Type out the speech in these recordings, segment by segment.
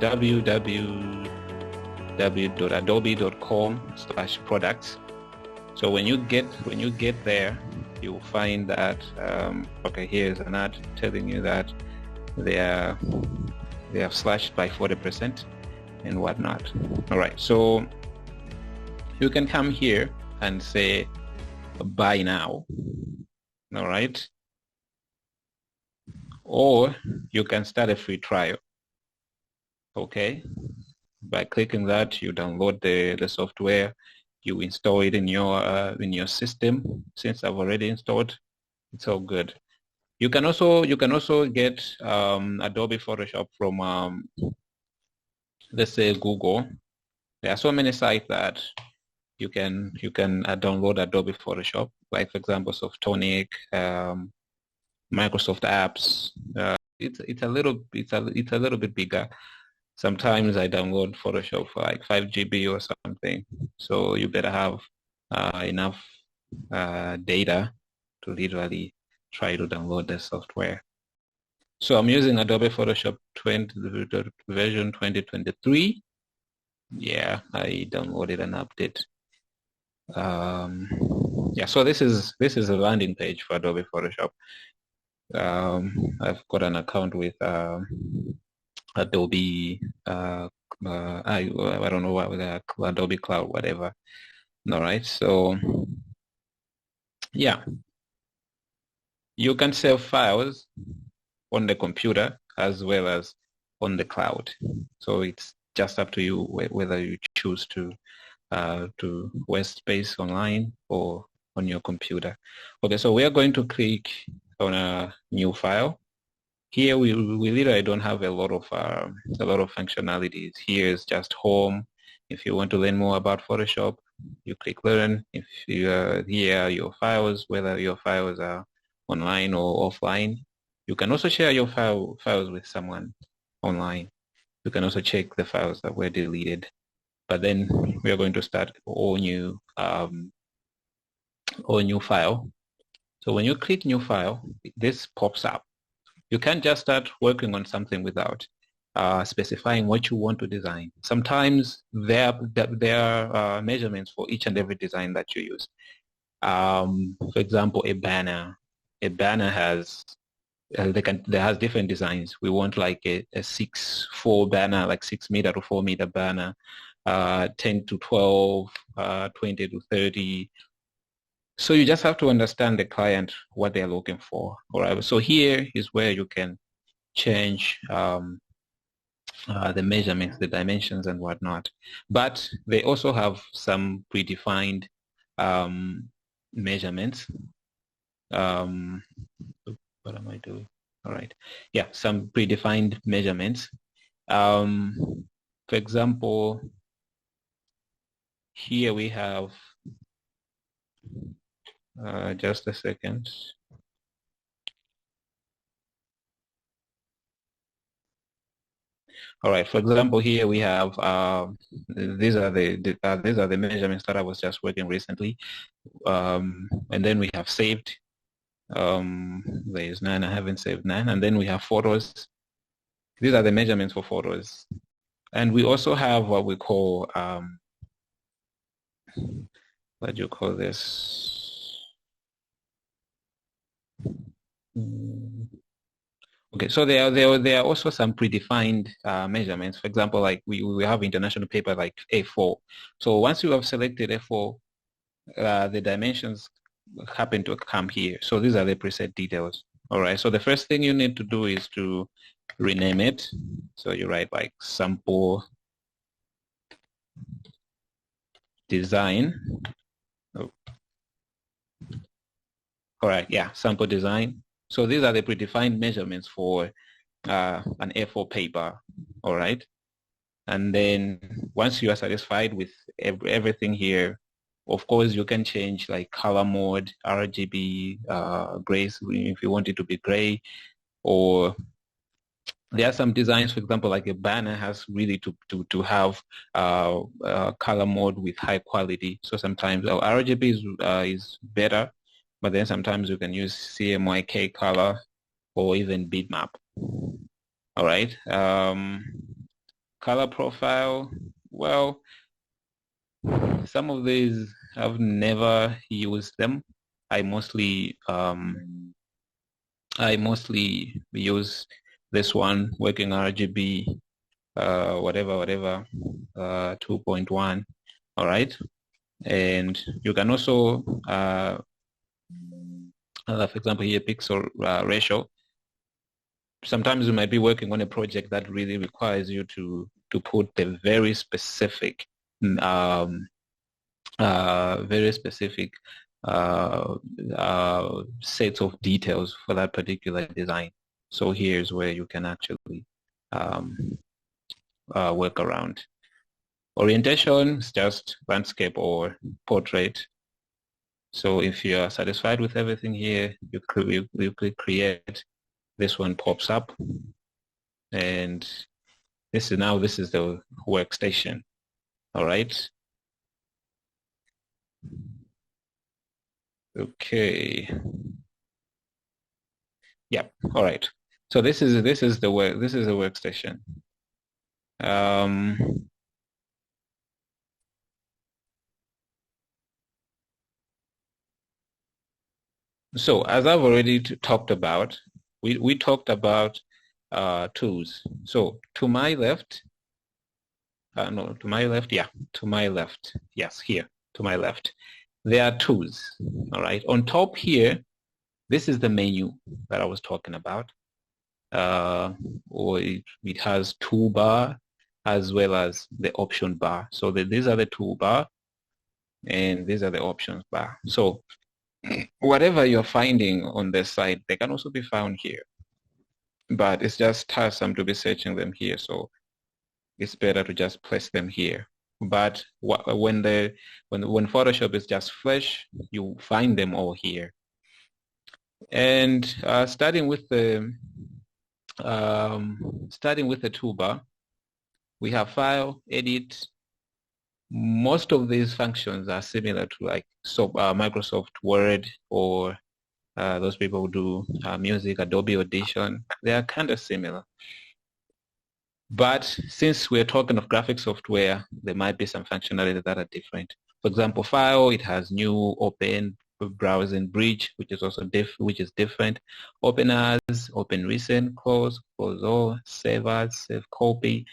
www.adobe.com/products. So when you get there, you'll find that okay, here's an ad telling you that they have slashed by 40% and whatnot. All right, so you can come here and say buy now. All right, or you can start a free trial. Okay, by clicking that, you download the software, you install it in your system. Since I've already installed, it's all good. You can also get Adobe Photoshop from let's say Google. There are so many sites that you can download Adobe Photoshop, like for example Softonic, Microsoft Apps. It's a little bit bigger. Sometimes I download Photoshop for like 5 GB or something. So you better have enough data to literally try to download the software. So I'm using Adobe Photoshop version 2023. Yeah, I downloaded an update. Yeah, so this is a landing page for Adobe Photoshop. I've got an account with Adobe, I don't know what Adobe Cloud, whatever. All right, so yeah, you can save files on the computer as well as on the cloud. So it's just up to you whether you choose to waste space online or on your computer. Okay, so we are going to click on a new file. Here we literally don't have a lot of functionalities. Here is just home. If you want to learn more about Photoshop, you click learn. If you here are your files, whether your files are online or offline. You can also share your files with someone online. You can also check the files that were deleted. But then we are going to start all new file. So when you click new file, this pops up. You can't just start working on something without specifying what you want to design. Sometimes there are measurements for each and every design that you use. For example, a banner. A banner has has different designs. We want like a 6'4" banner, like 6 meter to 4 meter banner, 10 to 12, 20 to 30. So you just have to understand the client, what they're looking for. All right. So here is where you can change the measurements, the dimensions and whatnot. But they also have some predefined measurements. What am I doing? All right. Yeah, some predefined measurements. For example, here we have just a second. All right. For example, here we have these are the measurements that I was just working recently, and then we have saved. There's none. I haven't saved none, and then we have photos. These are the measurements for photos, and we also have what we call what do you call this? Okay, so there are also some predefined measurements. For example, like we have international paper like A4. So once you have selected A4, the dimensions happen to come here. So these are the preset details. All right. So the first thing you need to do is to rename it. So you write like sample design. Oh. All right. Yeah, sample design. So these are the predefined measurements for an A4 paper. All right. And then once you are satisfied with everything here, of course, you can change like color mode, RGB, grays if you want it to be gray, or there are some designs, for example, like a banner has really to have color mode with high quality. So sometimes RGB is better, but then sometimes you can use CMYK color or even bitmap. All right. Color profile, well, some of these I've never used them. I mostly use this one, working RGB, whatever, 2.1. All right. And you can also, for example, here, pixel ratio. Sometimes you might be working on a project that really requires you to put the very specific very specific sets of details for that particular design. So here's where you can actually work around. Orientation is just landscape or portrait. So if you're satisfied with everything here, you click create. This one pops up, and this is the workstation. All right. Okay. Yeah. All right. So this is the workstation. So as I've already talked about, we talked about tools. So to my left, no, to my left, yeah, to my left, yes, here, to my left, there are tools. All right. On top here, this is the menu that I was talking about. Or it has toolbar as well as the option bar. So these are the toolbar and these are the options bar. So whatever you're finding on this side, they can also be found here. But it's just tiresome to be searching them here. So it's better to just place them here. But when Photoshop is just fresh, you find them all here. And starting with the toolbar, we have file, edit. Most of these functions are similar to like Microsoft Word or those people who do music, Adobe Audition. They are kind of similar. But since we're talking of graphic software, there might be some functionality that are different. For example, file, it has new, open, browsing, bridge, which is also different. Open as, open recent, close all, save as, save copy.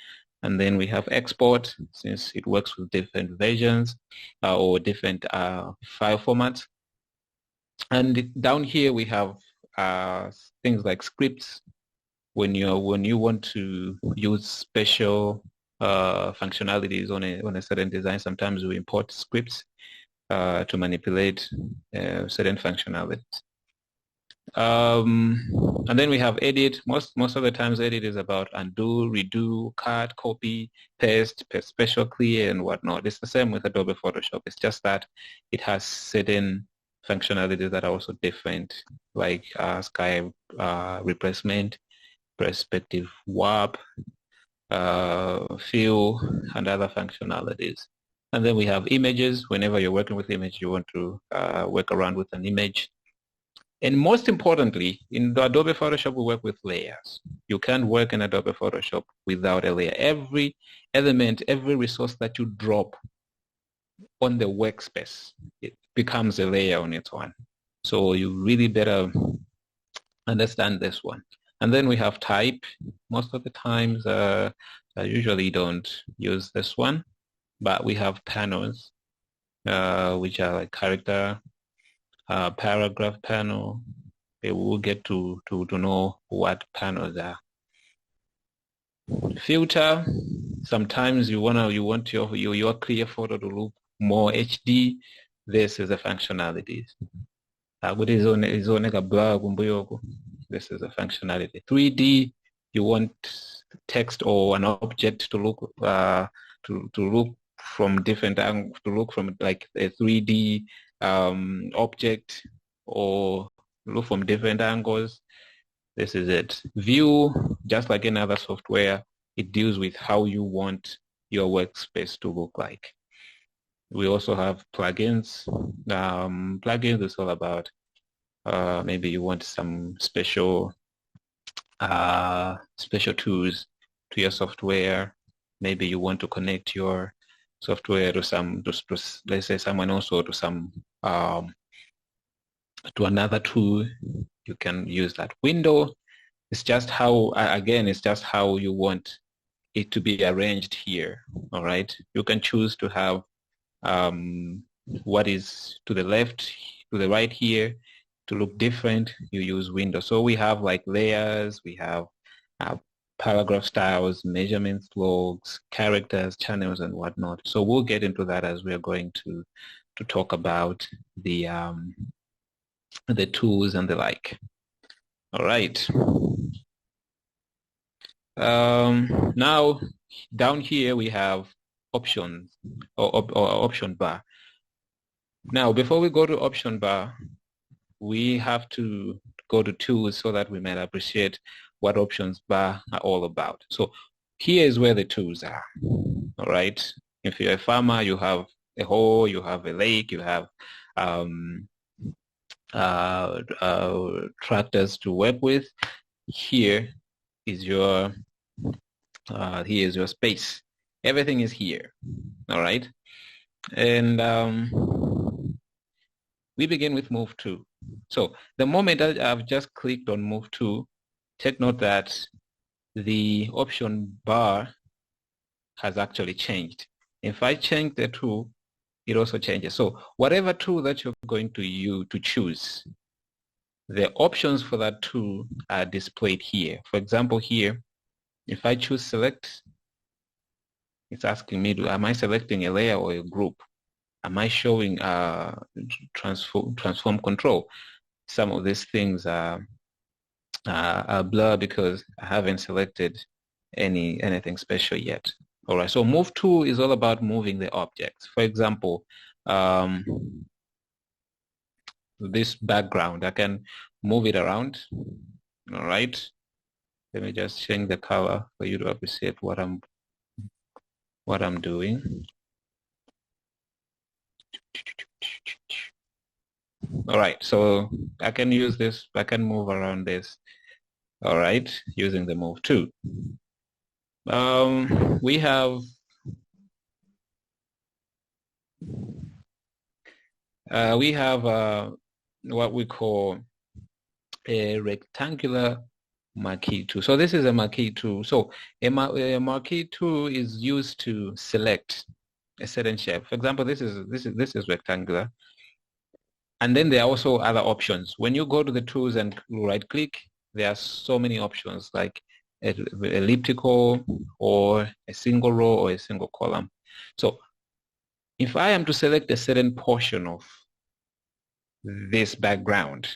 And then we have export, since it works with different versions or different file formats. And down here we have things like scripts. When you want to use special functionalities on a certain design, sometimes we import scripts to manipulate certain functionalities. And then we have edit. Most of the times edit is about undo, redo, cut, copy, paste special clear and whatnot. It's the same with Adobe Photoshop. It's just that it has certain functionalities that are also different, like sky replacement, perspective warp, fill, and other functionalities. And then we have images. Whenever you're working with image, you want to work around with an image. And most importantly, in the Adobe Photoshop, we work with layers. You can't work in Adobe Photoshop without a layer. Every element, every resource that you drop on the workspace, it becomes a layer on its own. So you really better understand this one. And then we have type. Most of the times, I usually don't use this one, but we have panels, which are like character, paragraph panel. We will get to know what panels are. Filter. Sometimes you want your clear photo to look more HD. This is the functionalities. This is a functionality. 3D, you want text or an object to look to look from different angles, to look from like a 3D object or look from different angles. This is it. View, just like any other software, it deals with how you want your workspace to look like. We also have plugins. Plugins is all about maybe you want some special tools to your software. Maybe you want to connect your software to some, let's say someone else, or to some to another tool. You can use that window. It's just how, again, it's just how you want it to be arranged here. All right. You can choose to have what is to the left, to the right here to look different. You use window. So we have like layers, we have uh, paragraph styles, measurements, logs, characters, channels, and whatnot. So we'll get into that as we're going to talk about the tools and the like. All right. Now down here we have options, or option bar. Now before we go to option bar, we have to go to tools so that we might appreciate what options bar are all about. So here is where the tools are. All right. If you're a farmer, you have a hoe, you have a lake, you have tractors to work with. Here is your space. Everything is here. All right. And we begin with move to. So the moment that I've just clicked on move to, take note that the option bar has actually changed. If I change the tool, it also changes. So whatever tool that you're going to choose, the options for that tool are displayed here. For example, here, if I choose select, it's asking me, am I selecting a layer or a group? Am I showing transform control? Some of these things are blur because I haven't selected anything special yet. All right, so move to is all about moving the objects. For example, this background, I can move it around. All right, let me just change the color for you to appreciate what I'm doing. All right, so I can use this, I can move around this. All right, using the move to. We have what we call a rectangular marquee tool. So this is a marquee tool. So a marquee tool is used to select a certain shape. For example, this is rectangular. And then there are also other options. When you go to the tools and right click, there are so many options like elliptical or a single row or a single column. So if I am to select a certain portion of this background,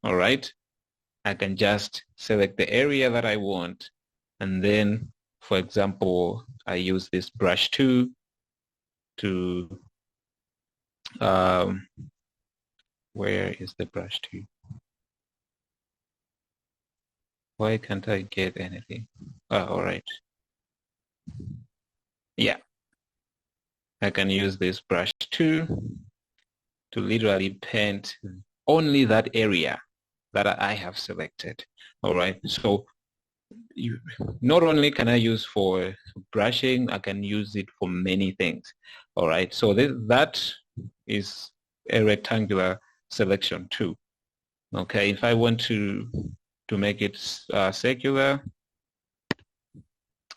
all right, I can just select the area that I want. And then, for example, I use this brush tool to, where is the brush tool? Why can't I get anything? Oh, all right. Yeah. I can use this brush tool to literally paint only that area that I have selected. All right. So not only can I use for brushing, I can use it for many things. All right. So that is a rectangular selection too. Okay. If I want to make it circular,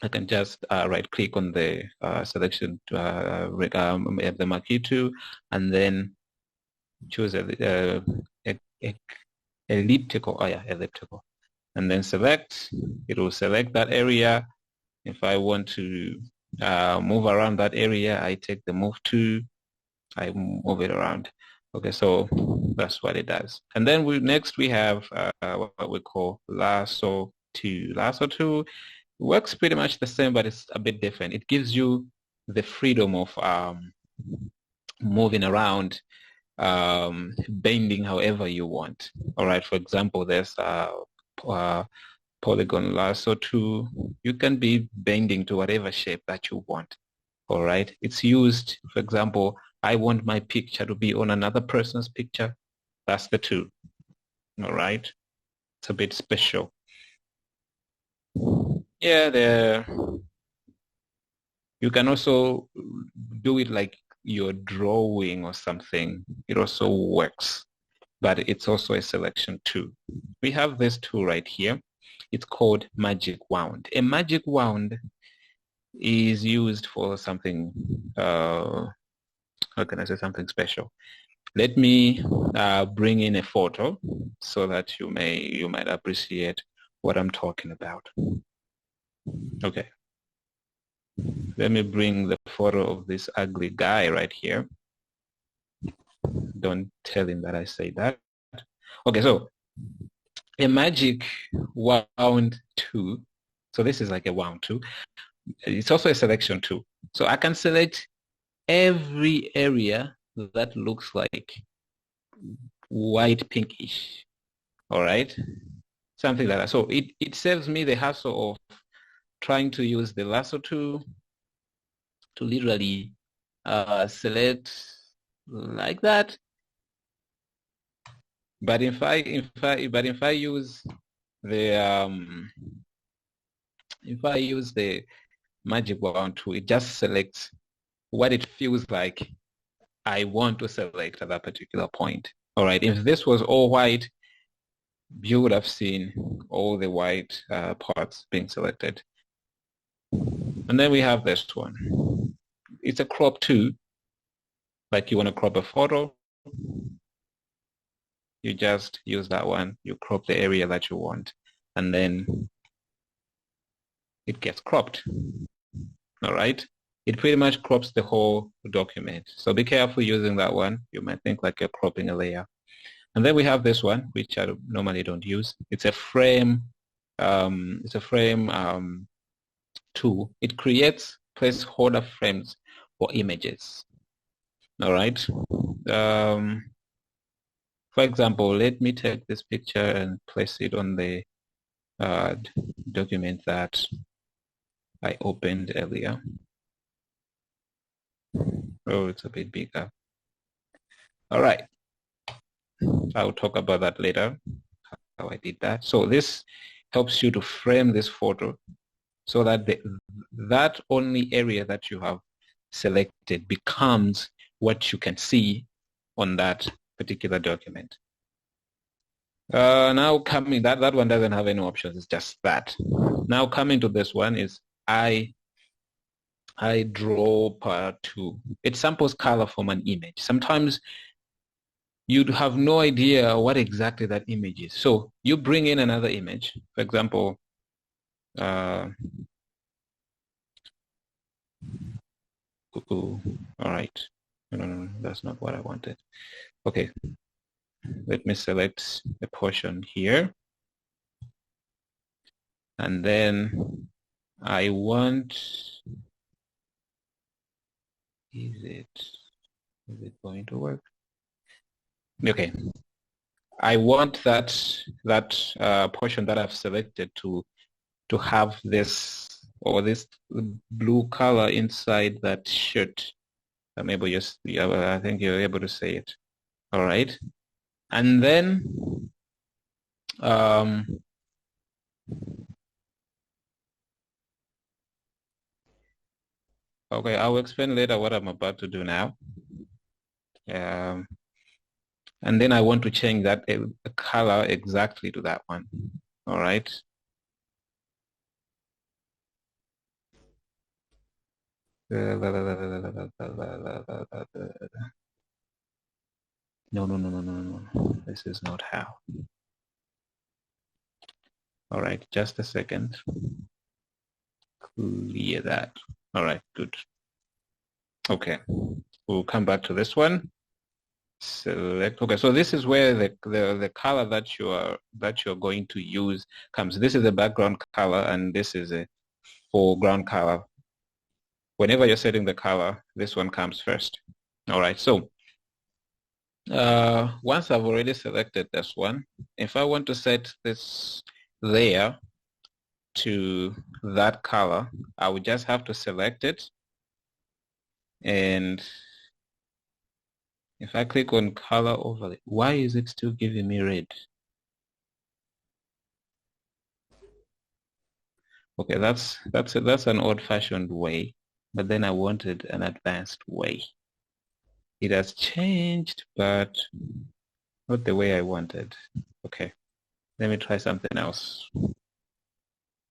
I can just right click on the selection, the marquee tool, and then choose elliptical. Oh yeah, elliptical, and then select. It will select that area. If I want to move around that area, I take the move tool, I move it around. Okay, so that's what it does. And then next we have what we call lasso tool. Lasso tool works pretty much the same, but it's a bit different. It gives you the freedom of moving around, bending however you want. All right, for example, there's polygon lasso tool. You can be bending to whatever shape that you want. All right, it's used, for example, I want my picture to be on another person's picture. That's the tool. All right, it's a bit special. Yeah, You can also do it like you're drawing or something. It also works, but it's also a selection tool. We have this tool right here. It's called Magic Wand. A magic wand is used for something, how can I say, something special. Let me bring in a photo so that you might appreciate what I'm talking about. Okay, let me bring the photo of this ugly guy right here. Don't tell him that I say that. Okay, so a magic wand tool. So this is like a wand tool. It's also a selection tool. So I can select every area that looks like white pinkish. All right, something like that. So it saves me the hassle of trying to use the lasso tool to literally select like that. But if I use the if I use the magic wand tool, it just selects what it feels like I want to select at that particular point. All right. If this was all white, you would have seen all the white parts being selected. And then we have this one. It's a crop too. Like you want to crop a photo, you just use that one. You crop the area that you want, and then it gets cropped. All right. It pretty much crops the whole document. So be careful using that one. You might think like you're cropping a layer. And then we have this one, which I normally don't use. It's a frame. It's a frame tool. It creates placeholder frames for images. All right. For example, let me take this picture and place it on the document that I opened earlier. Oh, it's a bit bigger. All right. I'll talk about that later, how I did that. So this helps you to frame this photo so that that only area that you have selected becomes what you can see on that particular document. Now coming, that one doesn't have any options, it's just that. Now coming to this one is I draw part two. It samples color from an image. Sometimes you'd have no idea what exactly that image is. So you bring in another image. For example, all right. No, that's not what I wanted. Okay, let me select a portion here. And then I want, is it going to work? Okay, I want that portion that I've selected to have this or this blue color inside that shirt. Maybe just, yeah, I think you're able to say it. All right, and then okay, I'll explain later what I'm about to do now. And then I want to change that color exactly to that one. All right. No. This is not how. All right, just a second. Clear that. All right, good. Okay, we'll come back to this one. Select. Okay, so this is where the color that you're going to use comes. This is the background color, and this is a foreground color. Whenever you're setting the color, this one comes first. All right, so once I've already selected this one, if I want to set this layer to that color, I would just have to select it. And if I click on color overlay, why is it still giving me red? Okay, that's an old-fashioned way. but then I wanted an advanced way. It has changed, but not the way I wanted. Okay, let me try something else.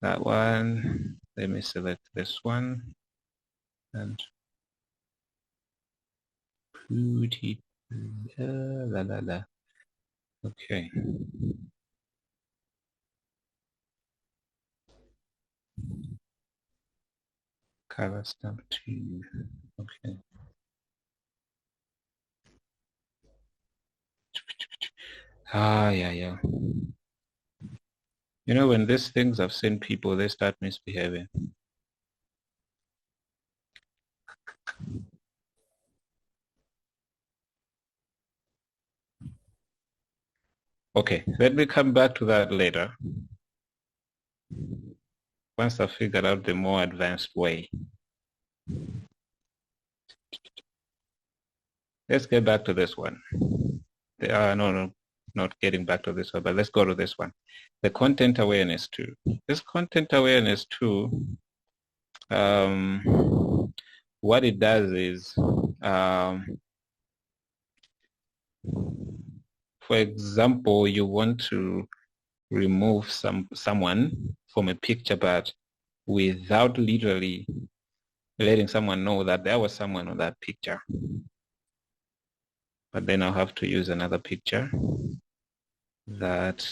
That one, let me select this one and put it, la la la. Okay. Color stamp 2. Okay. Yeah, yeah. You know, when these things I've seen people, they start misbehaving. Okay, let me come back to that later. Once I figured out the more advanced way. Let's get back to this one. No, not getting back to this one, but let's go to this one. The content awareness tool. This content awareness tool, what it does is, for example, you want to remove someone from a picture, but without literally letting someone know that there was someone on that picture. But then I'll have to use another picture that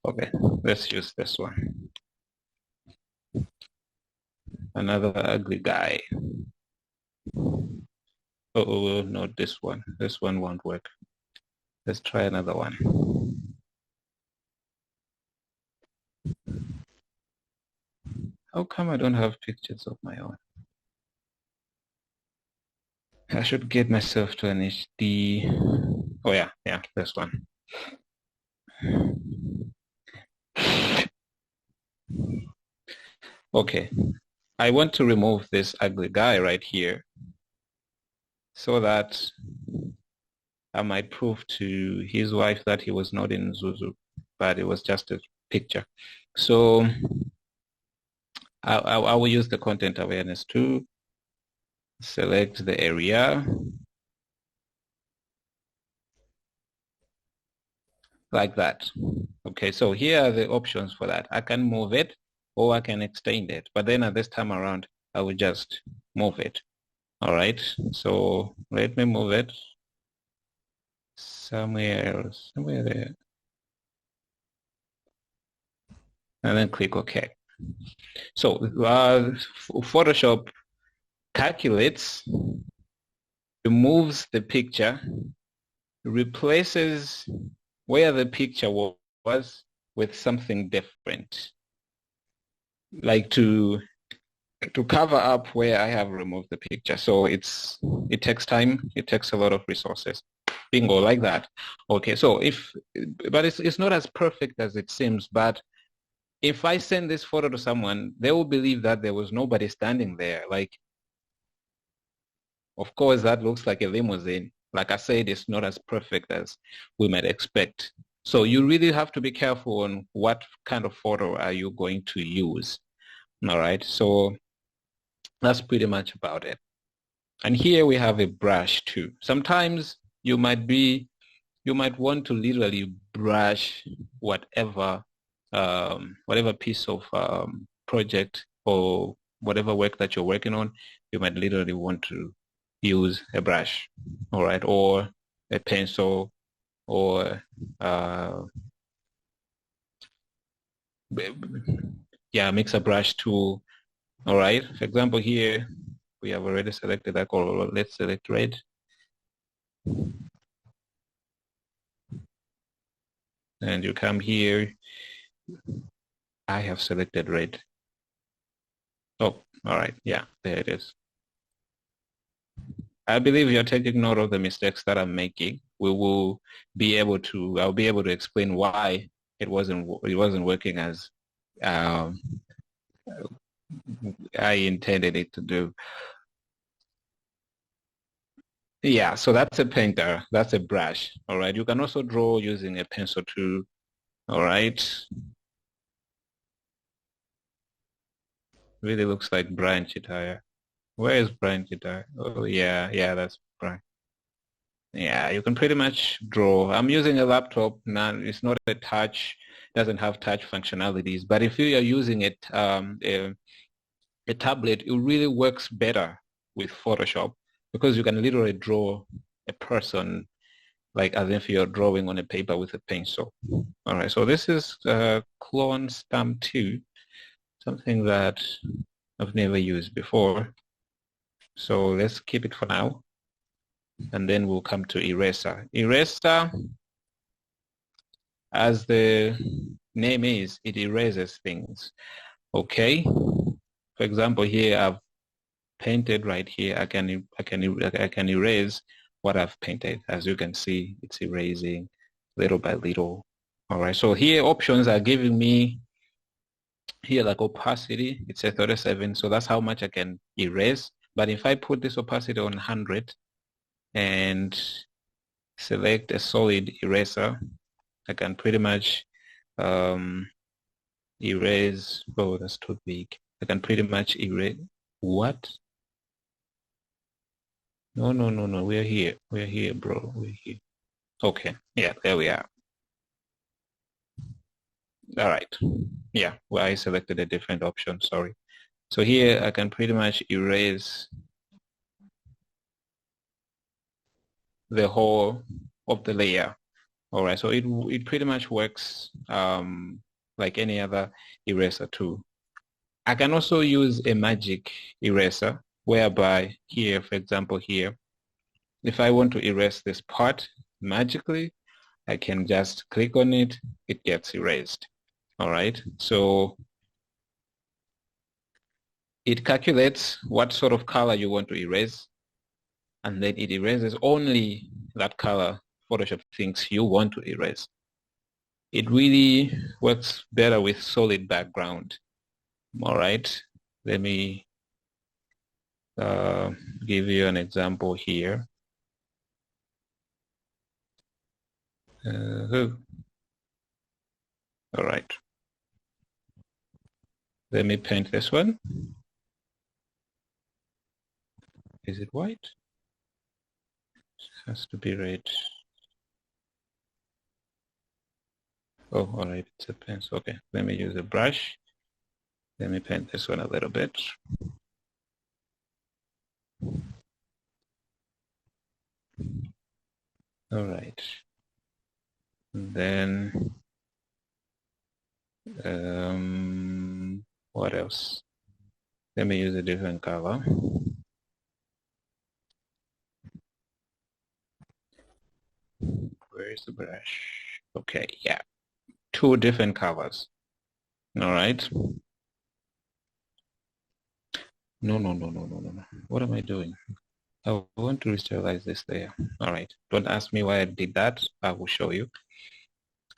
okay, let's use this one. Another ugly guy. Oh, not this one. This one won't work. Let's try another one. How come I don't have pictures of my own? I should get myself to an HD. Oh yeah, this one. Okay, I want to remove this ugly guy right here so that I might prove to his wife that he was not in Zuzu, but it was just a picture. So I will use the content awareness to select the area like that. Okay, so here are the options for that. I can move it or I can extend it, but then at this time around, I will just move it. All right, so let me move it somewhere else, somewhere there, and then click OK. So Photoshop calculates, removes the picture, replaces where the picture was with something different, like to cover up where I have removed the picture. So it takes time, it takes a lot of resources. Bingo, like that. Okay, so but it's not as perfect as it seems, but if I send this photo to someone, they will believe that there was nobody standing there. Like, of course, that looks like a limousine. Like I said, it's not as perfect as we might expect. So you really have to be careful on what kind of photo are you going to use. All right, so that's pretty much about it. And here we have a brush too. Sometimes you might want to literally brush whatever whatever piece of project or whatever work that you're working on. You might literally want to use a brush, all right, or a pencil, or yeah, mix a brush tool. All right. For example, here we have already selected that color. Let's select red. And you come here. I have selected red. Oh, all right. Yeah, there it is. I believe you're taking note of the mistakes that I'm making. I'll be able to explain why it wasn't working as um, I intended it to do. Yeah, so that's a painter. That's a brush. All right. You can also draw using a pencil too. All right. Really looks like Brian Chitaya. Where is Brian Chitaya? Oh yeah, yeah, that's Brian. Yeah, you can pretty much draw. I'm using a laptop now. It's not a touch, doesn't have touch functionalities. But if you are using it, a tablet, it really works better with Photoshop because you can literally draw a person like as if you're drawing on a paper with a pencil. All right, so this is Clone Stamp 2, something that I've never used before. So let's keep it for now, and then we'll come to Eraser. Eraser, as the name is, it erases things. Okay. For example, here I've painted right here. I can erase what I've painted. As you can see, it's erasing little by little. All right. So here options are giving me here like opacity. It's a 37. So that's how much I can erase. But if I put this opacity on 100 and select a solid eraser, I can pretty much um, erase. Oh, that's too big. I can pretty much erase. What? No, no, no, no. We're here. We're here, bro. We're here. Okay. Yeah, there we are. All right. Yeah, well, I selected a different option. Sorry. So here I can pretty much erase the whole of the layer. All right. So it pretty much works like any other eraser tool. I can also use a magic eraser whereby here, for example, here, if I want to erase this part magically, I can just click on it. It gets erased. All right. So it calculates what sort of color you want to erase, and then it erases only that color Photoshop thinks you want to erase. It really works better with solid background. All right. Let me uh, give you an example here. All right. Let me paint this one. Is it white? It has to be red. Oh, all right. It's a pencil. Okay. Let me use a brush. Let me paint this one a little bit. All right. And then what else? Let me use a different color. Where is the brush? Okay, yeah. Two different colors. All right. No, no, no, no, no, no, no. What am I doing? I want to restylize this layer. All right. Don't ask me why I did that. I will show you.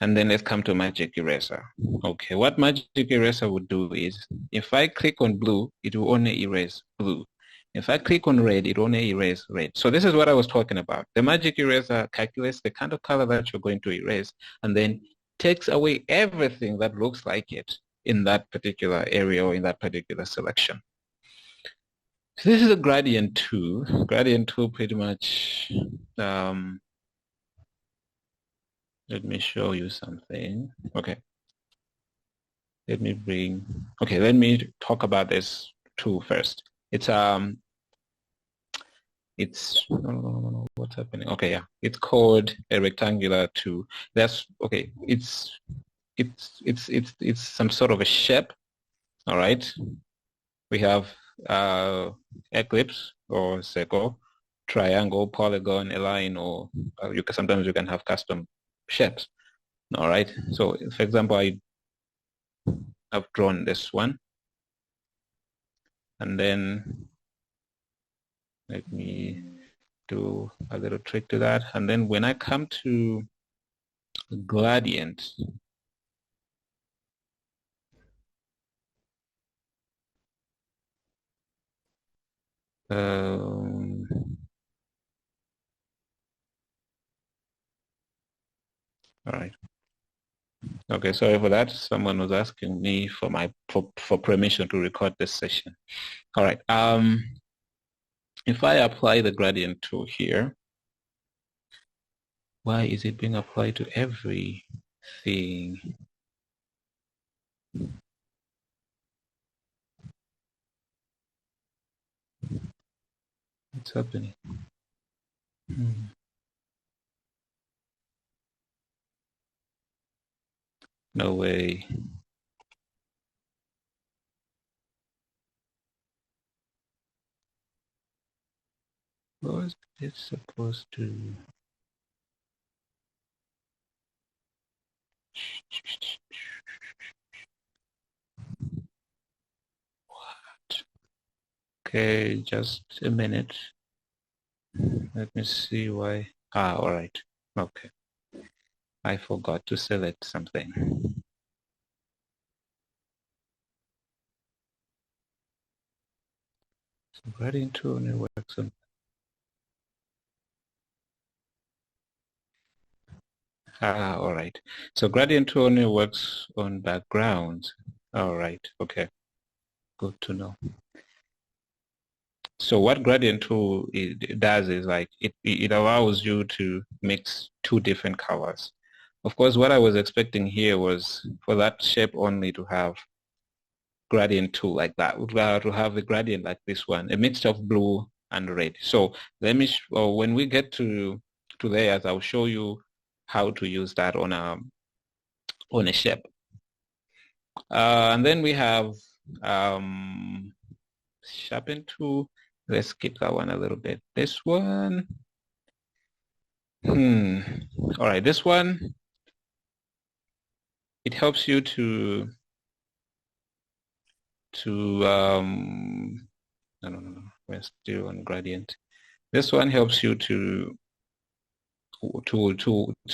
And then let's come to Magic Eraser. Okay, what Magic Eraser would do is, if I click on blue, it will only erase blue. If I click on red, it only erase red. So this is what I was talking about. The Magic Eraser calculates the kind of color that you're going to erase and then takes away everything that looks like it in that particular area or in that particular selection. So this is a gradient tool. Gradient tool pretty much let me show you something. Okay. Let me talk about this tool first. It's no, what's happening? Okay, yeah. It's called a rectangular tool. That's okay. It's some sort of a shape. All right. We have ellipse or circle, triangle, polygon, a line, or sometimes you can have custom shapes. All right. So for example, I've drawn this one, and then let me do a little trick to that. And then when I come to gradient, um, All right. Okay, sorry for that. Someone was asking me for for permission to record this session. All right. If I apply the gradient tool here, why is it being applied to everything? What's happening? No way. What was it supposed to? What? Okay, just a minute. Let me see why. Ah, all right. Okay. I forgot to select something. So gradient tool only works on. Ah, all right. So gradient tool only works on backgrounds. All right. Okay. Good to know. So what gradient tool it does is like it allows you to mix two different colors. Of course, what I was expecting here was for that shape only to have gradient tool like that, to have a gradient like this one, a mixture of blue and red. So let me, when we get to layers, I'll show you how to use that on a shape. And then we have sharpen tool. Let's skip that one a little bit. This one, all right, this one, it helps you no, we're still on gradient. This one helps you to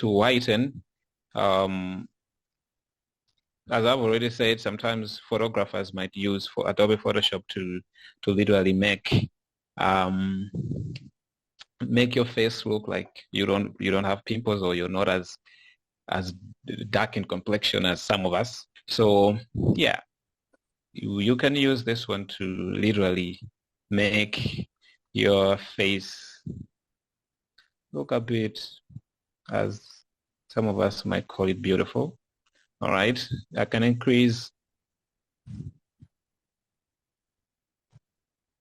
whiten. As I've already said, sometimes photographers might use for Adobe Photoshop to literally um, make your face look like you don't have pimples, or you're not as dark in complexion as some of us. So yeah, you can use this one to literally make your face look a bit, as some of us might call it, beautiful. All right, I can increase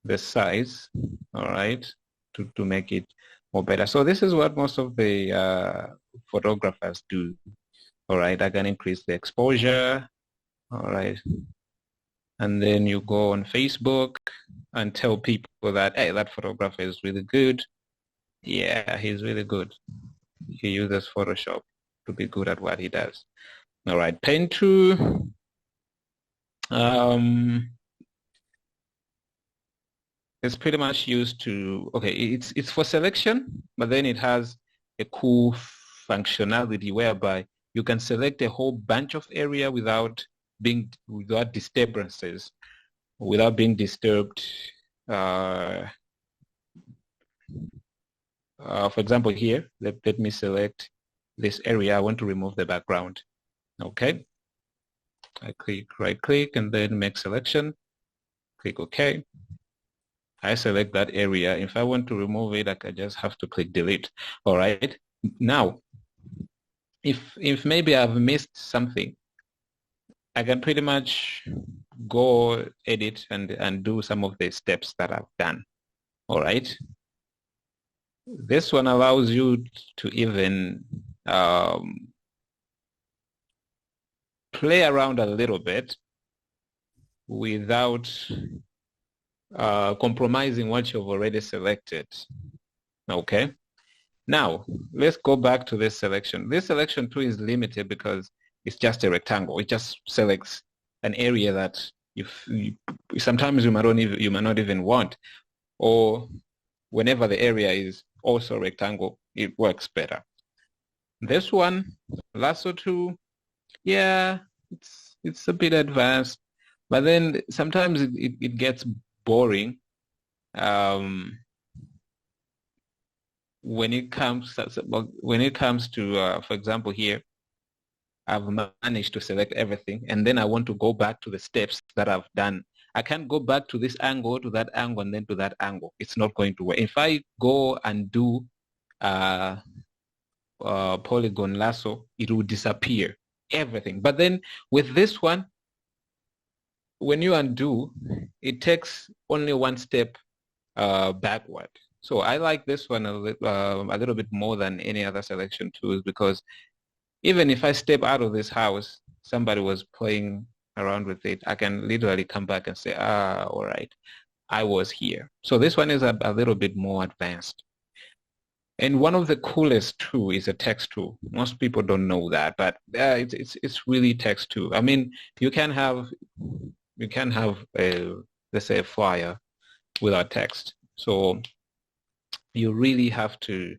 the size, all right, to make it more better. So this is what most of the photographers do. All right, I can increase the exposure. All right, and then you go on Facebook and tell people that, hey, that photographer is really good. Yeah, he's really good. He uses Photoshop to be good at what he does. All right, Pen 2. It's pretty much used to, okay, it's for selection, but then it has a cool functionality whereby you can select a whole bunch of area without disturbances, without being disturbed. Uh, for example, here, let me select this area. I want to remove the background. Okay. I right click and then make selection. Click OK. I select that area. If I want to remove it, I can just have to click delete. All right. Now, if maybe I've missed something, I can pretty much go edit and do some of the steps that I've done. All right. This one allows you to even play around a little bit without compromising what you've already selected. Okay. Now, let's go back to this selection. This selection too is limited because it's just a rectangle. It just selects an area that sometimes you might not even want, or whenever the area is also rectangle, it works better. This one, lasso tool, yeah, it's a bit advanced, but then sometimes it gets boring. When it comes to, for example, here, I've managed to select everything, and then I want to go back to the steps that I've done. I can't go back to this angle, to that angle, and then to that angle. It's not going to work. If I go and do uh, polygon lasso, it will disappear, everything. But then with this one, when you undo, it takes only one step backward. So I like this one a little bit more than any other selection tools, because even if I step out of this house, somebody was playing around with it, I can literally come back and say, all right, I was here. So this one is a little bit more advanced. And one of the coolest too is a text tool. Most people don't know that, but it's really text tool. I mean, you can have a, let's say, a flyer without text. So you really have to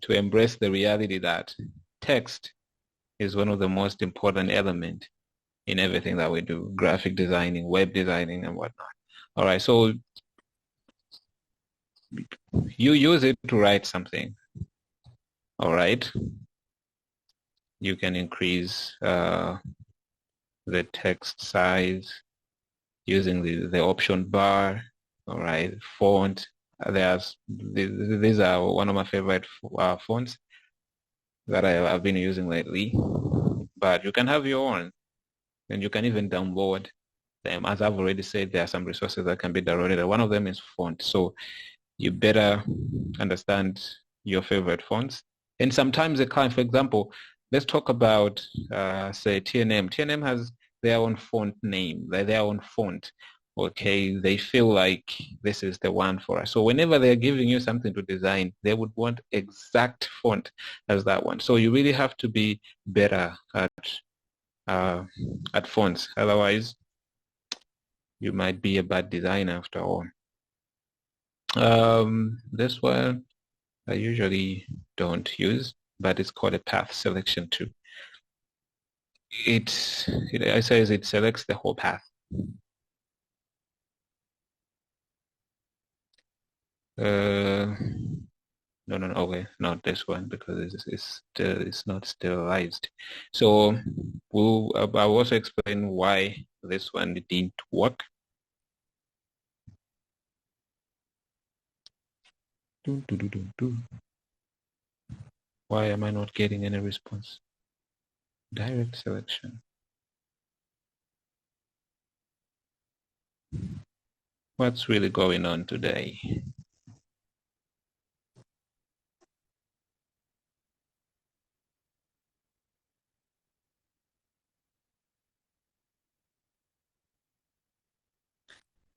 embrace the reality that text is one of the most important element in everything that we do: graphic designing, web designing, and whatnot. All right, so you use it to write something. All right, you can increase the text size using the option bar. All right, font. These are one of my favorite fonts that I've been using lately. But you can have your own, and you can even download them. As I've already said, there are some resources that can be downloaded. One of them is font. So you better understand your favorite fonts. And sometimes the client, for example, let's talk about, say, TNM. TNM has their own font name, their own font. Okay, they feel like this is the one for us. So whenever they're giving you something to design, they would want exact font as that one. So you really have to be better at fonts. Otherwise, you might be a bad designer after all. This one I usually don't use, but it's called a path selection tool. It says it selects the whole path. No, okay, not this one, because it's not sterilized. So I'll also explain why this one didn't work. Why am I not getting any response? Direct selection. What's really going on today?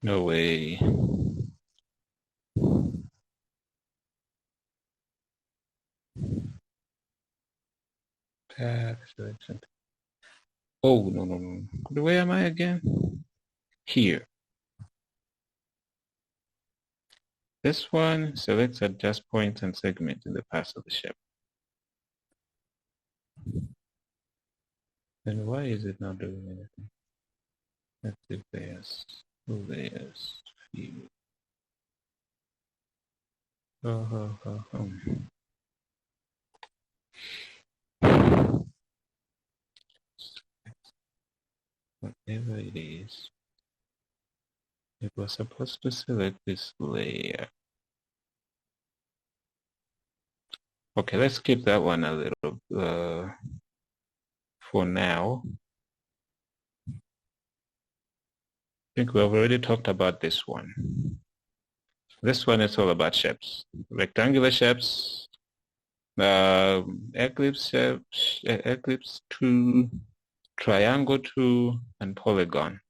No way. Path selection. Oh, no. Where am I again? Here. This one selects adjust points and segment in the path of the shape. Then why is it not doing anything? Let's see layers. Layers. View. Whatever it is, it was supposed to select this layer. Okay, let's skip that one a little for now. I think we've already talked about this one. This one is all about shapes, rectangular shapes, ellipse shapes, ellipse 2, triangle 2, and polygon.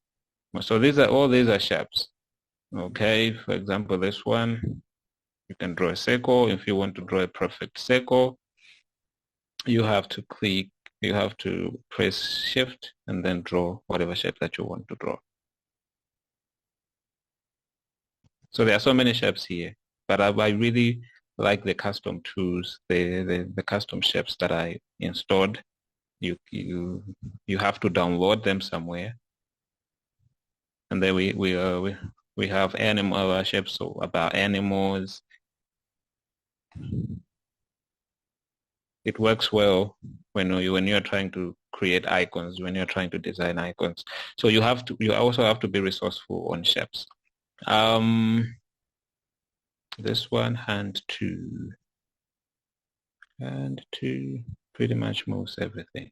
So these are shapes. Okay, for example, this one, you can draw a circle. If you want to draw a perfect circle, you have to press shift and then draw whatever shape that you want to draw. So there are so many shapes here, but I really like the custom tools, the custom shapes that I installed. You have to download them somewhere, and then we have animal shapes, so about animals. It works well when you're trying to create icons, when you're trying to design icons. So you also have to be resourceful on shapes. This one, hand to pretty much moves everything.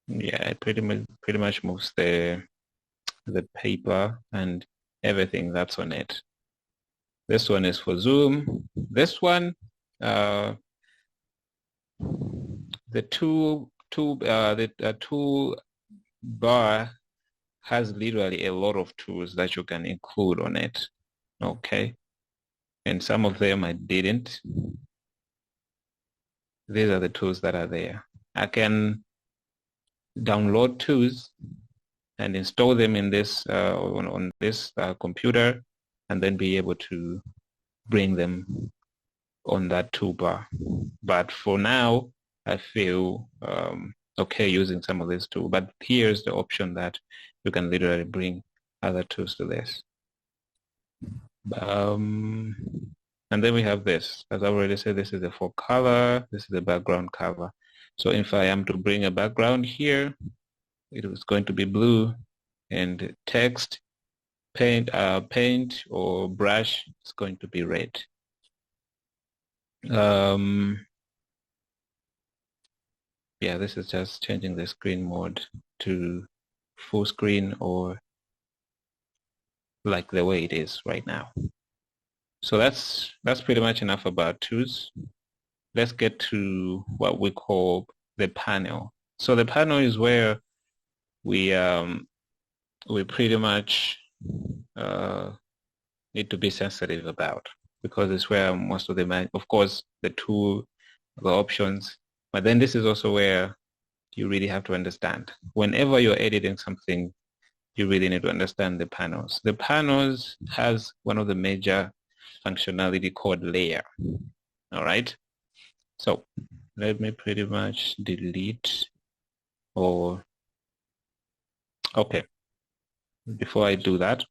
Yeah, it pretty much moves the paper and everything that's on it. This one is for zoom. This one, the tool bar has literally a lot of tools that you can include on it. Okay, and some of them I didn't. These are the tools that are there. I can download tools and install them in this on this computer, and then be able to bring them on that toolbar. But for now, I feel okay using some of these tools. But here's the option that you can literally bring other tools to this. And then we have this. As I already said, this is a for color. This is the background color. So if I am to bring a background here, it is going to be blue, and text, paint or brush is going to be red. Yeah, this is just changing the screen mode to full screen, or like the way it is right now. So that's pretty much enough about tools. Let's get to what we call the panel. So the panel is where we pretty much need to be sensitive about, because it's where most of the of course the tool, the options, but then this is also where you really have to understand. Whenever you're editing something, you really need to understand the panels. The panels has one of the major functionality called layer. All right. So let me pretty much delete, or okay. Before I do that,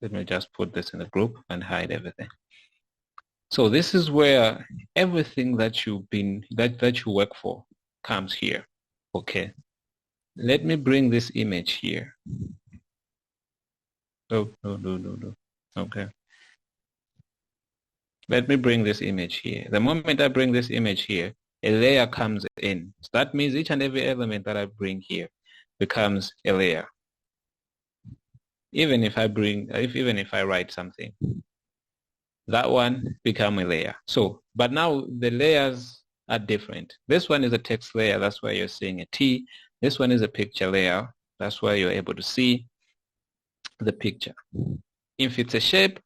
let me just put this in a group and hide everything. So this is where everything that you work for comes here. Okay. Let me bring this image here. Oh, no. Okay. Let me bring this image here. The moment I bring this image here, a layer comes in. So that means each and every element that I bring here becomes a layer. Even if I write something, that one become a layer. So, but now the layers are different. This one is a text layer. That's why you're seeing a T. This one is a picture layer. That's why you're able to see the picture. If it's a shape,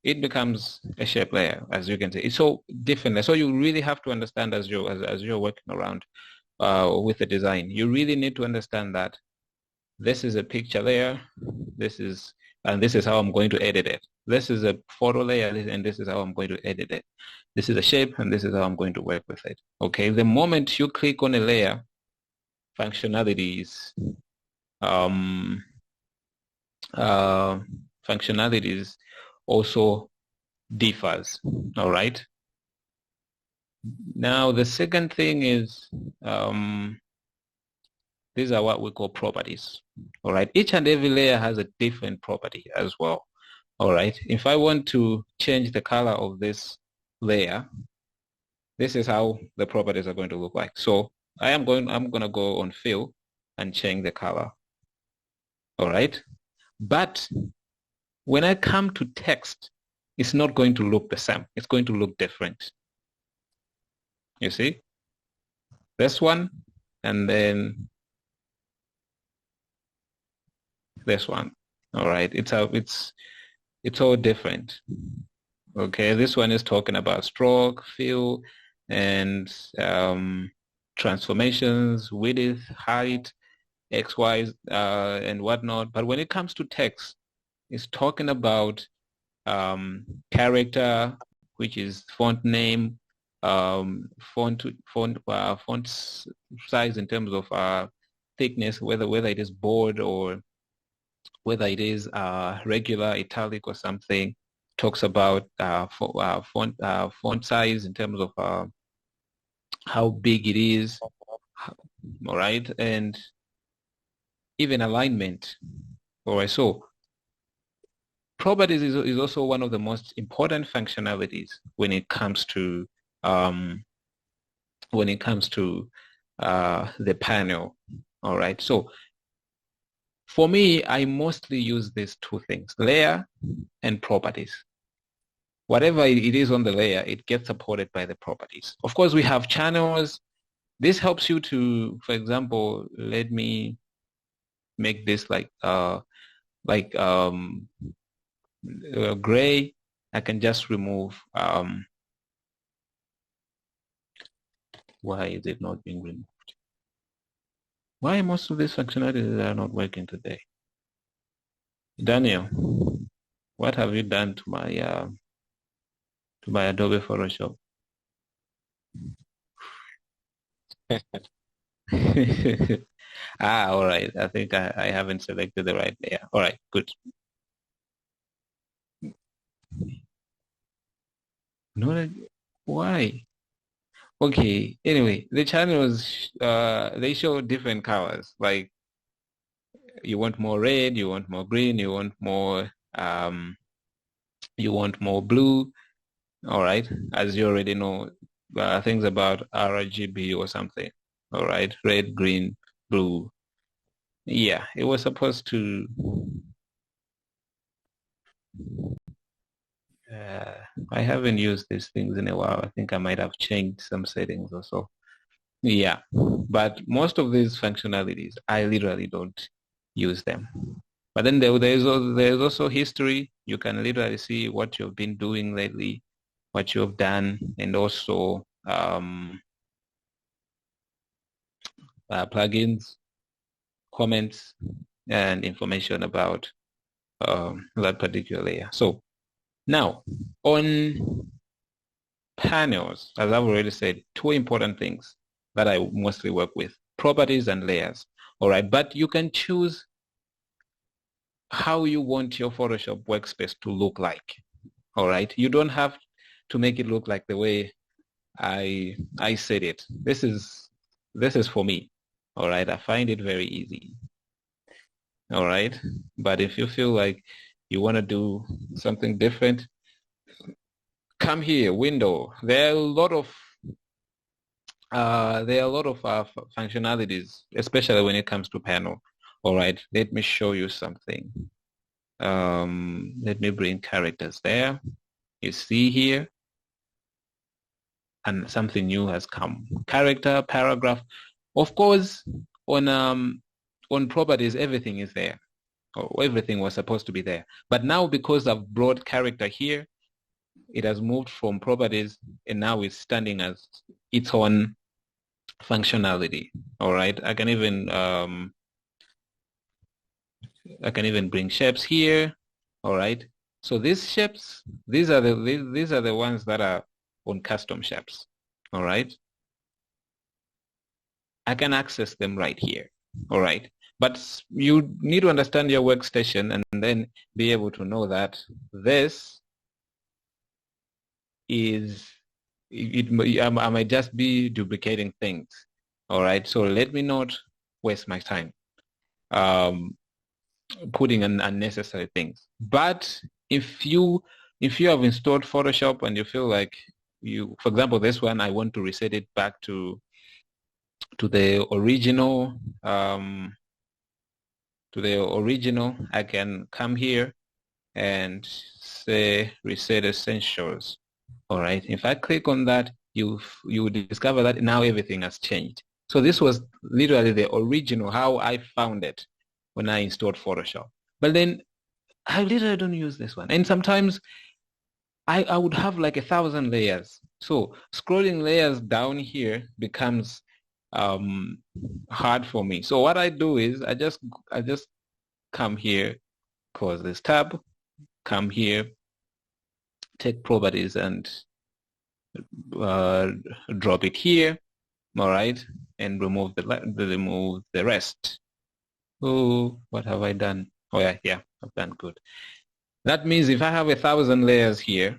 it becomes a shape layer, as you can see. It's so different. So you really have to understand as you're working around with the design. You really need to understand that this is a picture layer. This is how I'm going to edit it. This is a photo layer, and this is how I'm going to edit it. This is a shape, and this is how I'm going to work with it. Okay. The moment you click on a layer, functionalities also differs. All right. Now the second thing is these are what we call properties. All right. Each and every layer has a different property as well. All right. If I want to change the color of this layer, this is how the properties are going to look like. So I'm going to go on fill and change the color. All right. But when I come to text, it's not going to look the same. It's going to look different. You see? This one, and then this one. All right. It's all different. Okay. This one is talking about stroke, fill, and transformations, width, height, X, Y, and whatnot. But when it comes to text, it's talking about character, which is font name, font size in terms of thickness, whether it is bold or whether it is regular, italic, or something. Talks about font size in terms of how big it is, all right, and even alignment. All right, so properties is also one of the most important functionalities when it comes to um, the panel. All right, so for me, I mostly use these two things, layer and properties. Whatever it is on the layer, it gets supported by the properties. Of course, we have channels. This helps you to, for example, let me make this like gray. I can just remove why is it not being removed? Why most of these functionalities are not working today? Daniel, what have you done to my Adobe Photoshop? All right. I think I haven't selected the right layer. All right, good. No, why? Okay. Anyway, the channels they show different colors. Like you want more red, you want more green, you want more blue. All right. As you already know, things about RGB or something. All right. Red, green, blue. Yeah, it was supposed to uh, I haven't used these things in a while. I think I might have changed some settings or so. Yeah, but most of these functionalities, I literally don't use them. But then there's also history. You can literally see what you've been doing lately, what you've done, and also plugins, comments, and information about that particular layer. So now on panels, as I've already said, two important things that I mostly work with, properties and layers. All right, but you can choose how you want your Photoshop workspace to look like. All right, you don't have to make it look like the way I said it. This is for me. All right, I find it very easy. All right, but if you feel like you want to do something different, come here, window. There are a lot of functionalities, especially when it comes to panel. All right, let me show you something. Let me bring characters there. You see here, and something new has come. Character, paragraph. Of course, on properties, everything is there. Or everything was supposed to be there. But now because I've brought character here, it has moved from properties and now it's standing as its own functionality. All right, I can even bring shapes here. All right, so these shapes, these are the ones that are on custom shapes. All right, I can access them right here. All right, but you need to understand your workstation and then be able to know that this is I might just be duplicating things. All right, so let me not waste my time putting in unnecessary things. But if you have installed Photoshop and you feel like for example, this one, I want to reset it back to the original I can come here and say reset essentials. All right. If I click on that, you discover that now everything has changed. So this was literally the original, how I found it when I installed Photoshop. But then I literally don't use this one. And sometimes I would have like 1,000 layers. So scrolling layers down here becomes hard for me. So what I do is I just come here, close this tab, come here, take properties and drop it here. All right. and remove the rest. Oh, what have I done? Oh yeah, I've done good. That means if I have 1,000 layers here,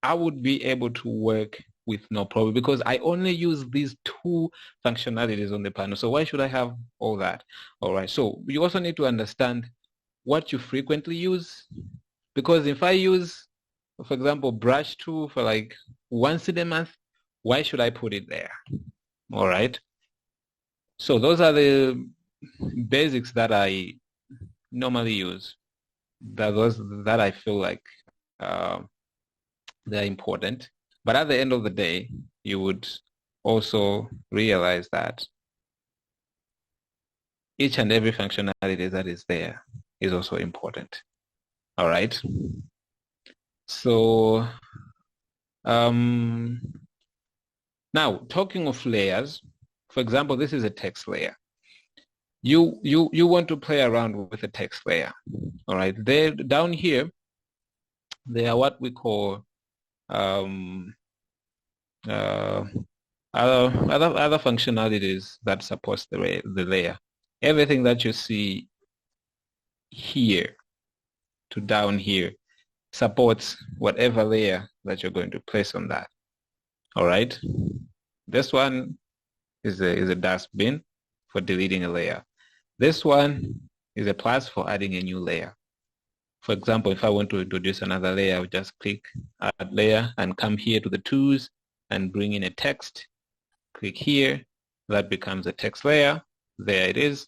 I would be able to work with no problem because I only use these two functionalities on the panel. So why should I have all that? All right. So you also need to understand what you frequently use, because if I use, for example, brush tool for like once in a month, why should I put it there? All right. So those are the basics that I normally use. Those that I feel like uh, they're important. But at the end of the day, you would also realize that each and every functionality that is there is also important. All right. So now talking of layers, for example, this is a text layer. You want to play around with a text layer. All right. There down here, they are what we call um, uh, other functionalities that supports the layer. Everything that you see here to down here supports whatever layer that you're going to place on that. All right. This one is a dustbin for deleting a layer. This one is a plus for adding a new layer. For example, if I want to introduce another layer, I'll just click add layer and come here to the tools and bring in a text. Click here, that becomes a text layer. There it is.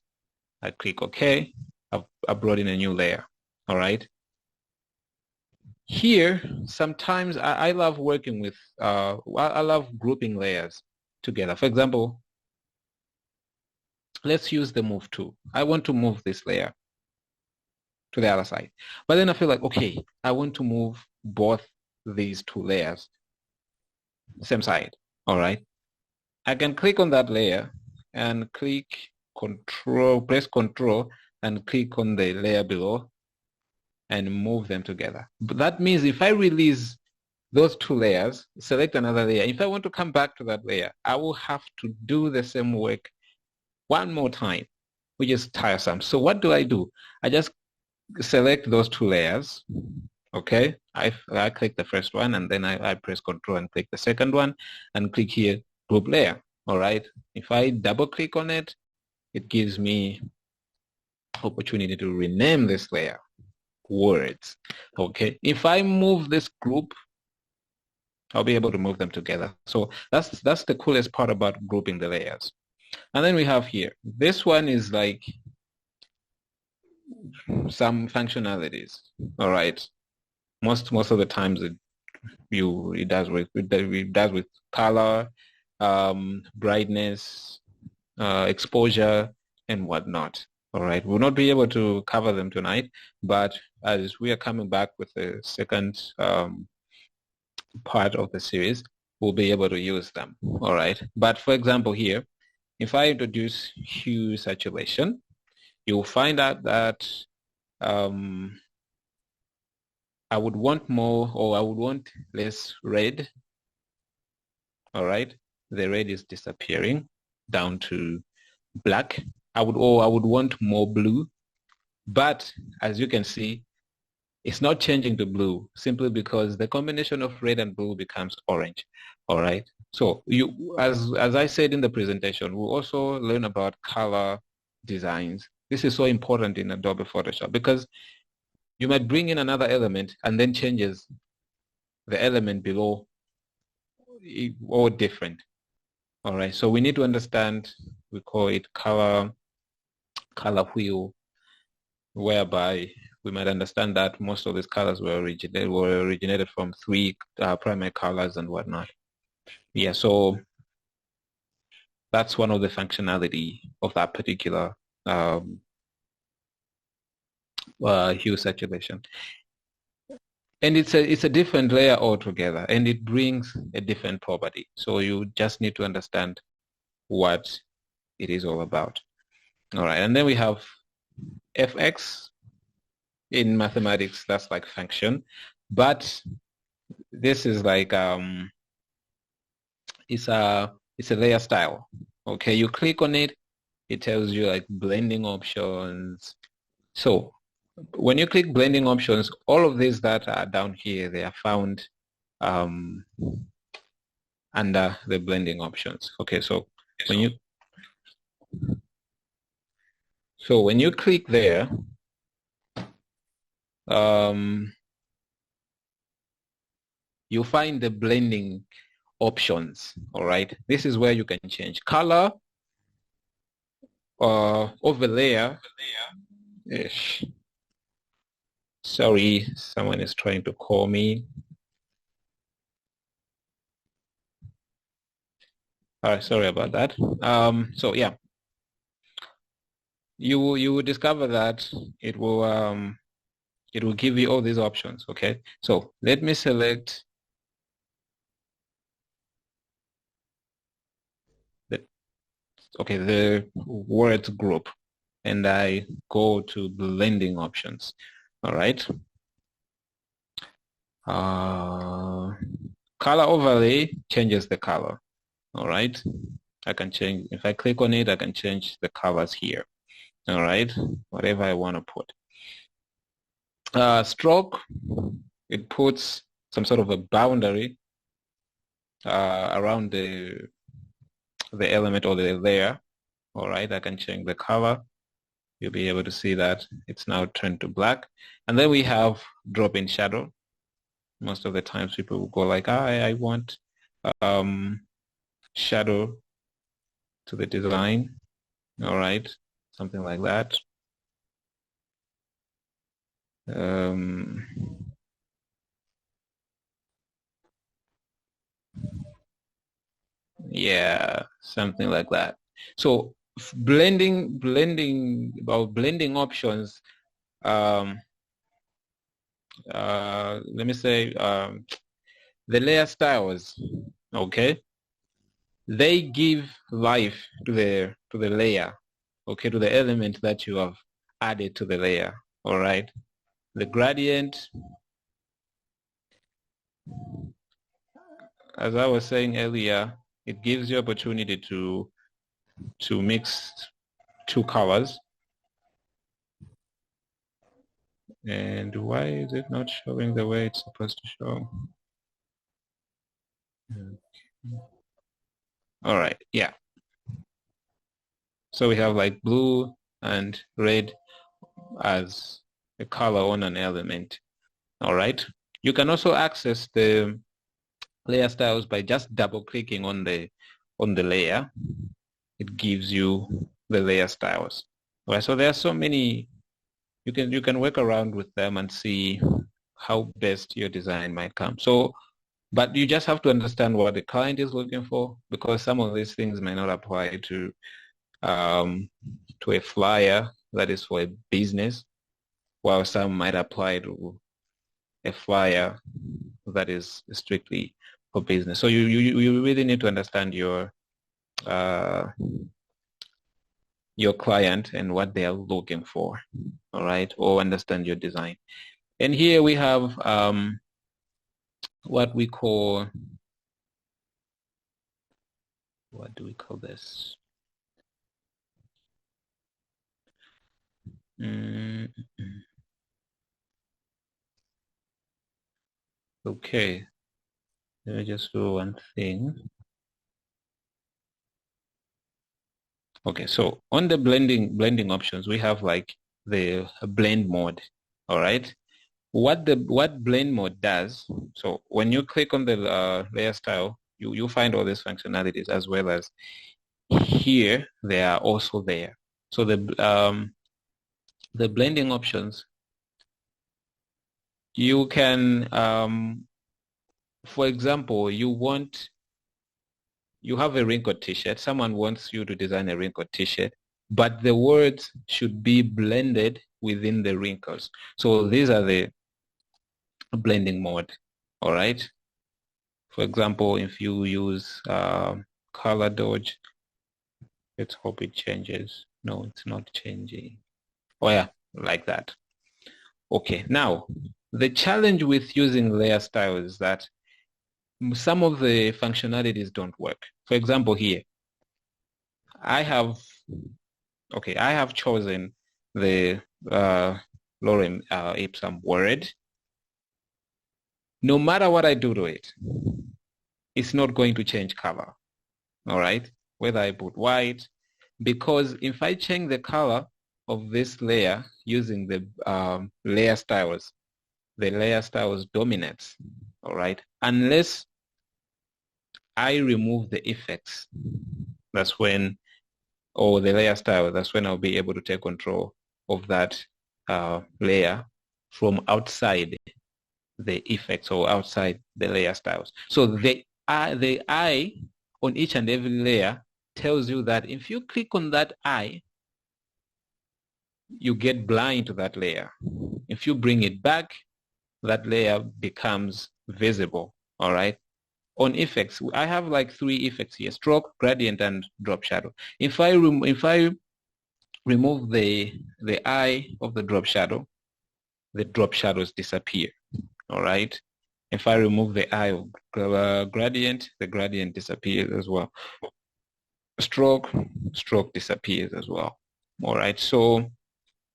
I click OK. I brought in a new layer. All right. Here, sometimes I love working with, I love grouping layers together. For example, let's use the move tool. I want to move this layer to the other side. But then I feel like, okay, I want to move both these two layers, same side. All right. I can click on that layer and press control and click on the layer below and move them together. But that means if I release those two layers, select another layer. If I want to come back to that layer, I will have to do the same work one more time, which is tiresome. So what do? I just select those two layers. Okay, I click the first one and then I press control and click the second one and click here, group layer. All right. If I double click on it, it gives me opportunity to rename this layer, words. Okay. If I move this group, I'll be able to move them together. So that's the coolest part about grouping the layers. And then we have here, this one is like some functionalities. All right. Most of the times it does with color, brightness, exposure, and whatnot. All right, we'll not be able to cover them tonight, but as we are coming back with the second part of the series, we'll be able to use them. All right, but for example here, if I introduce hue saturation, you'll find out that I would want more, or I would want less red. All right, the red is disappearing down to black. I would want more blue, but as you can see, it's not changing to blue simply because the combination of red and blue becomes orange. All right. So as I said in the presentation, we'll also learn about color designs. This is so important in Adobe Photoshop because you might bring in another element and then changes the element below or different. All right. So we need to understand, we call it color wheel, whereby we might understand that most of these colors were originated from three primary colors and whatnot. Yeah, so that's one of the functionality of that particular hue saturation. And it's a different layer altogether, and it brings a different property. So you just need to understand what it is all about. All right, and then we have fx. In mathematics, that's like function, but this is like it's a layer style. Okay, you click on it, it tells you like blending options. So when you click blending options, all of these that are down here, they are found um, under the blending options. Okay, so when you click there, you find the blending options. All right, this is where you can change color, overlay. Ish. Sorry, someone is trying to call me. All right, sorry about that. So yeah, you will discover that it will give you all these options. Okay, so let me select the the words group, and I go to blending options. All right. Color overlay changes the color. All right. I can change, if I click on it, I can change the colors here. All right. Whatever I want to put. Stroke, it puts some sort of a boundary around the element or the layer. All right. I can change the color. You'll be able to see that it's now turned to black. And then we have drop-in shadow. Most of the times people will go like, I want shadow to the design. All right, something like that. Yeah, something like that. So blending options, let me say the layer styles, okay? They give life to the layer, okay, to the element that you have added to the layer, all right? The gradient, as I was saying earlier, it gives you opportunity to mix two colors. And why is it not showing the way it's supposed to show? All right, yeah. So we have like blue and red as a color on an element. All right. You can also access the layer styles by just double clicking on the layer. It gives you the layer styles. All right. So there are so many. You can work around with them and see how best your design might come. So, but you just have to understand what the client is looking for, because some of these things may not apply to a flyer that is for a business, while some might apply to a flyer that is strictly for business. So you really need to understand your client and what they are looking for, all right, or understand your design. And here we have what we call, what do we call this? Okay, let me just do one thing. Okay, so on the blending options, we have like the blend mode. All right. What blend mode does, so when you click on the layer style, you find all these functionalities, as well as here they are also there. So the blending options, you can for example, you have a wrinkled t-shirt. Someone wants you to design a wrinkled t-shirt, but the words should be blended within the wrinkles. So these are the blending mode. All right. For example, if you use color dodge, let's hope it changes. No, it's not changing. Oh yeah, like that. Okay, now the challenge with using layer style is that some of the functionalities don't work. For example, here, I have chosen the lorem ipsum word. No matter what I do to it, it's not going to change color. All right, whether I put white, because if I change the color of this layer using the layer styles, the layer styles dominates. All right, unless I remove the effects, that's when, or the layer style, that's when I'll be able to take control of that layer from outside the effects or outside the layer styles. So the eye on each and every layer tells you that if you click on that eye, you get blind to that layer. If you bring it back, that layer becomes visible. All right. On effects, I have like 3 effects here: stroke, gradient, and drop shadow. If I remove the eye of the drop shadows disappear. All right. If I remove the eye of gradient, the gradient disappears as well. Stroke disappears as well. All right. So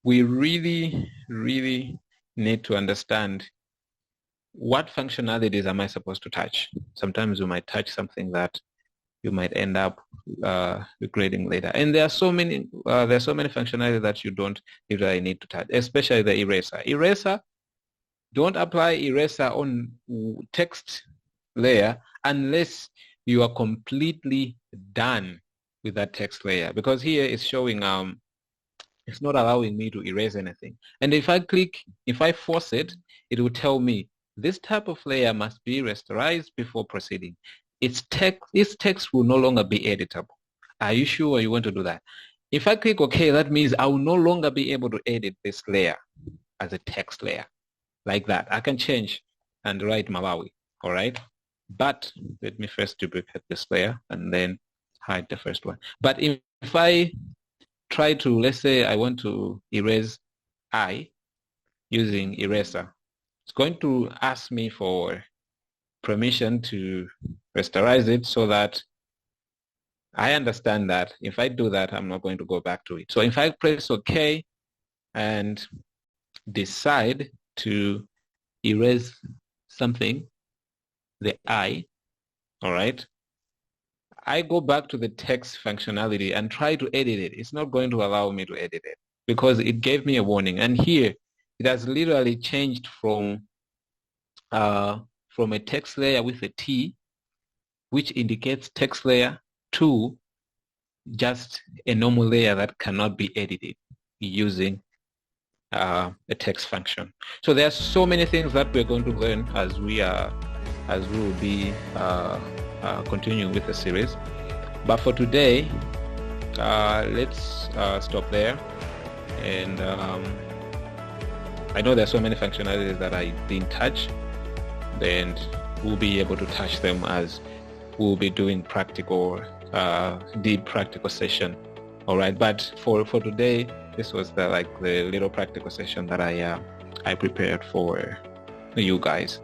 we really, really need to understand what functionalities am I supposed to touch. Sometimes you might touch something that you might end up regretting later. And there are so many functionalities that you don't really need to touch, especially the eraser. Don't apply eraser on text layer unless you are completely done with that text layer, because here it's showing it's not allowing me to erase anything. And if I force it, it will tell me this type of layer must be rasterized before proceeding. Its text will no longer be editable. Are you sure you want to do that? If I click OK, that means I will no longer be able to edit this layer as a text layer like that. I can change and write Malawi, all right? But let me first duplicate this layer and then hide the first one. But if I try to, let's say I want to erase I using eraser, it's going to ask me for permission to rasterize it, so that I understand that if I do that, I'm not going to go back to it. So if I press OK and decide to erase something, the I, all right, I go back to the text functionality and try to edit it. It's not going to allow me to edit it because it gave me a warning. And here, it has literally changed from a text layer with a T, which indicates text layer, to just a normal layer that cannot be edited using a text function. So there are so many things that we're going to learn as we will be continuing with the series. But for today, let's stop there. And I know there's so many functionalities that I didn't touch, and we'll be able to touch them as we'll be doing deep practical session. All right, but for today, this was the little practical session that I prepared for you guys.